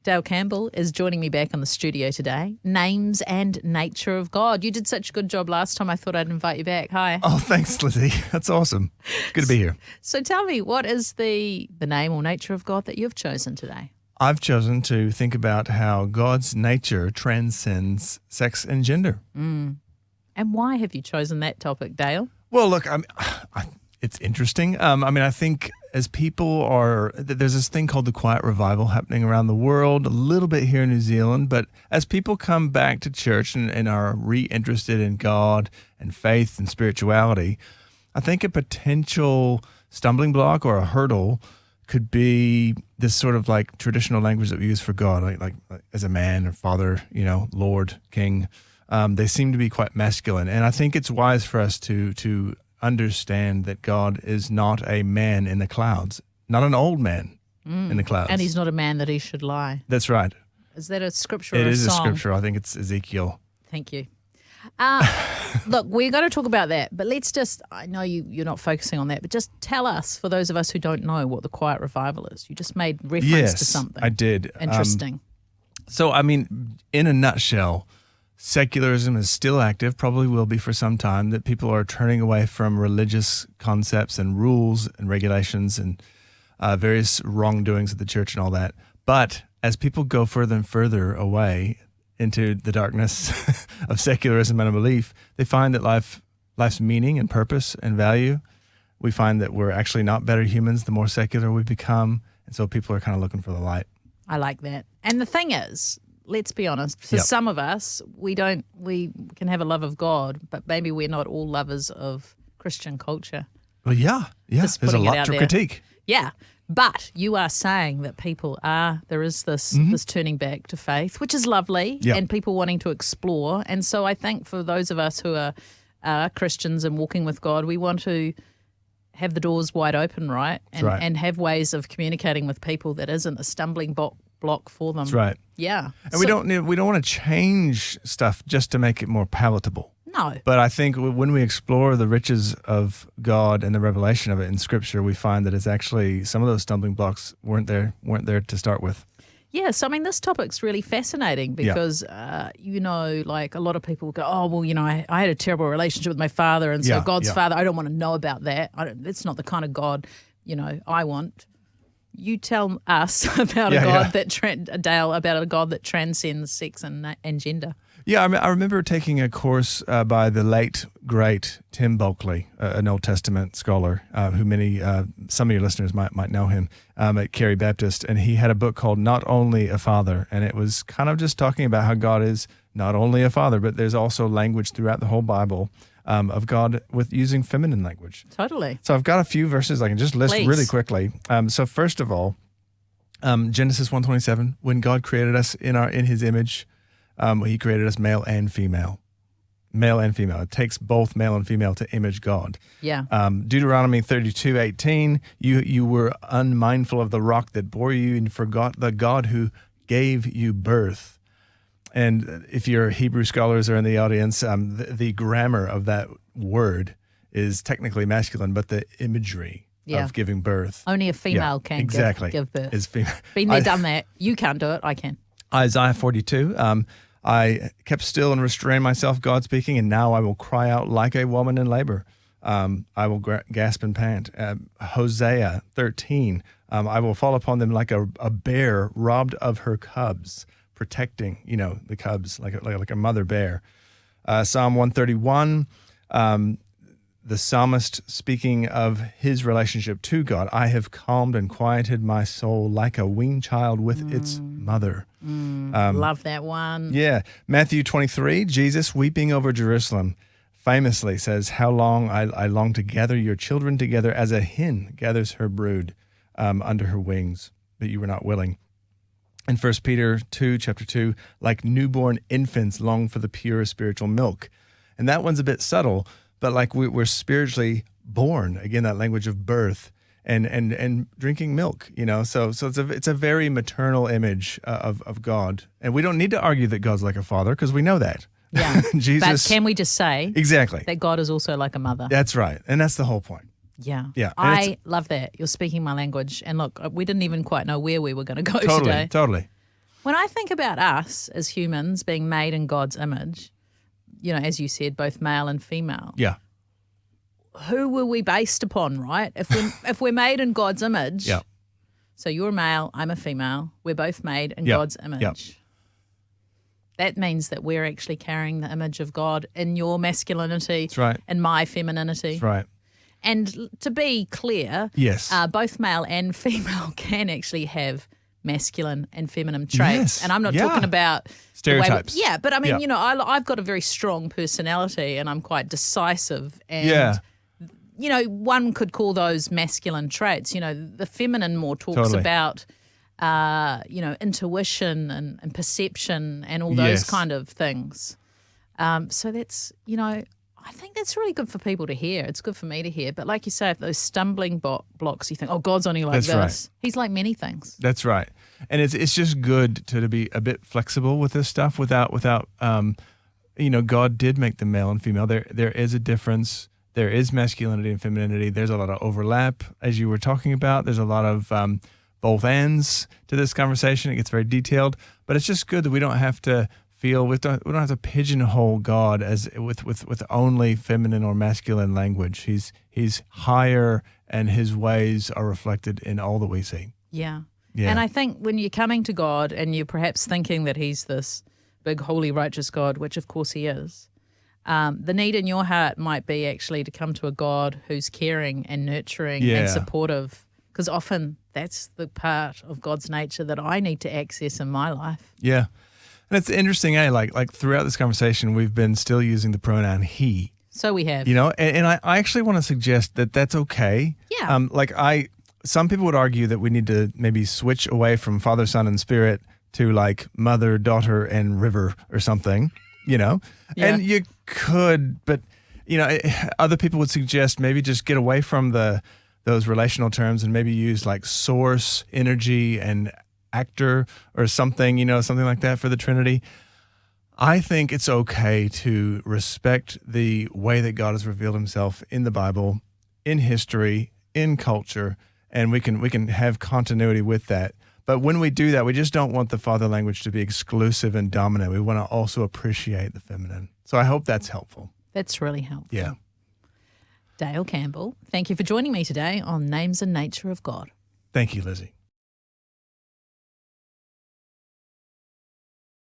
Dale Campbell is joining me back on the studio today. Names and nature of God. You did such a good job last time. I thought I'd invite you back. Hi. Oh, thanks, Lizzie. That's awesome. Good to be here. So tell me, what is the name or nature of God that you've chosen today? I've chosen to think about how God's nature transcends sex and gender. And why have you chosen that topic, Dale? Well, look, it's interesting. I think as people there's this thing called the quiet revival happening around the world, a little bit here in New Zealand, but as people come back to church and are reinterested in God and faith and spirituality, I think a potential stumbling block or a hurdle could be this sort of like traditional language that we use for God, like as a man or father, Lord, king. They seem to be quite masculine. And I think it's wise for us to understand that God is not a man in the clouds, not an old man in the clouds. And he's not a man that he should lie. That's right. Is that a scripture or It a is song? a scripture. I think it's Ezekiel. Thank you. Look, we're going to talk about that, but let's just, I know you're not focusing on that, but just tell us, for those of us who don't know, what the quiet revival is. You just made reference to something. I did. Interesting. In a nutshell, secularism is still active, probably will be for some time, that people are turning away from religious concepts and rules and regulations and various wrongdoings of the church and all that. But as people go further and further away into the darkness of secularism and unbelief, they find that life's meaning and purpose and value, we find that we're actually not better humans the more secular we become. And so people are kind of looking for the light. I like that. And the thing is, let's be honest, for some of us, we can have a love of God, but maybe we're not all lovers of Christian culture. Well, yeah. There's a lot to critique. Yeah. But you are saying that there is this turning back to faith, which is lovely, and people wanting to explore. And so I think for those of us who are Christians and walking with God, we want to have the doors wide open, right? And have ways of communicating with people that isn't a stumbling block for them. That's right. Yeah. And we don't want to change stuff just to make it more palatable. No. But I think when we explore the riches of God and the revelation of it in Scripture, we find that it's actually some of those stumbling blocks weren't there to start with. Yeah, so this topic's really fascinating because, like a lot of people go, oh, well, I had a terrible relationship with my father, and so God's father, I don't want to know about that. It's not the kind of God, I want. You tell us about a God that transcends sex and gender. Yeah, I remember taking a course by the late, great Tim Bulkley, an Old Testament scholar who some of your listeners might know him, at Carey Baptist, and he had a book called Not Only a Father, and it was kind of just talking about how God is not only a father, but there's also language throughout the whole Bible of God with using feminine language. Totally. So I've got a few verses I can just list really quickly. So first of all, Genesis 1:27, when God created us in His image, He created us male and female. Male and female. It takes both male and female to image God. Yeah. Deuteronomy 32:18, you were unmindful of the rock that bore you and forgot the God who gave you birth. And if your Hebrew scholars are in the audience, the grammar of that word is technically masculine, but the imagery of giving birth. Only a female can give birth. Is female. Been there, done that. You can't do it. I can. Isaiah 42, I kept still and restrained myself, God speaking, and now I will cry out like a woman in labor. I will gasp and pant. Hosea 13, I will fall upon them like a bear robbed of her cubs, protecting, the cubs like a mother bear. Psalm 131, the psalmist speaking of his relationship to God, I have calmed and quieted my soul like a weaned child with its mother. Love that one. Yeah. Matthew 23, Jesus weeping over Jerusalem famously says, how long I long to gather your children together as a hen gathers her brood under her wings, but you were not willing. In 1 Peter 2, chapter 2, like newborn infants long for the pure spiritual milk. And that one's a bit subtle, but like we're spiritually born, again, that language of birth and drinking milk, So it's a very maternal image of God. And we don't need to argue that God's like a father because we know that. Yeah. Jesus. But can we just say exactly that God is also like a mother? That's right. And that's the whole point. Yeah. Yeah. I love that. You're speaking my language. And look, we didn't even quite know where we were going to go today. Totally. When I think about us as humans being made in God's image, as you said, both male and female. Yeah. Who were we based upon, right? If we're made in God's image. Yeah. So you're a male, I'm a female. We're both made in God's image. Yeah. That means that we're actually carrying the image of God in your masculinity. That's right. And my femininity. That's right. And to be clear, yes, both male and female can actually have masculine and feminine traits. Yes. And I'm not talking about stereotypes. But I mean, I've got a very strong personality and I'm quite decisive. And, one could call those masculine traits. The feminine more talks about, intuition and perception and all those kind of things. So that's, I think that's really good for people to hear. It's good for me to hear. But like you say, if those stumbling blocks, you think, oh, God's only like That's this. right. He's like many things. That's right. And it's just good to be a bit flexible with this stuff without God did make the male and female. There is a difference. There is masculinity and femininity. There's a lot of overlap, as you were talking about. There's a lot of both ends to this conversation. It gets very detailed. But it's just good that we don't have to we don't have to pigeonhole God as with only feminine or masculine language. He's higher, and his ways are reflected in all that we see. Yeah. And I think when you're coming to God and you're perhaps thinking that he's this big, holy, righteous God, which of course he is, the need in your heart might be actually to come to a God who's caring and nurturing and supportive, because often that's the part of God's nature that I need to access in my life. Yeah. And it's interesting, like throughout this conversation, we've been still using the pronoun he. So we have. And I actually want to suggest that that's okay. Yeah. Some people would argue that we need to maybe switch away from Father, Son, and Spirit to like Mother, Daughter, and River or something, Yeah. And you could, but, other people would suggest maybe just get away from those relational terms and maybe use like source, energy, and actor or something, something like that for the Trinity. I think it's okay to respect the way that God has revealed himself in the Bible, in history, in culture, and we can have continuity with that. But when we do that, we just don't want the father language to be exclusive and dominant. We want to also appreciate the feminine. So I hope that's helpful. That's really helpful. Yeah. Dale Campbell, thank you for joining me today on Names and Nature of God. Thank you, Lizzie.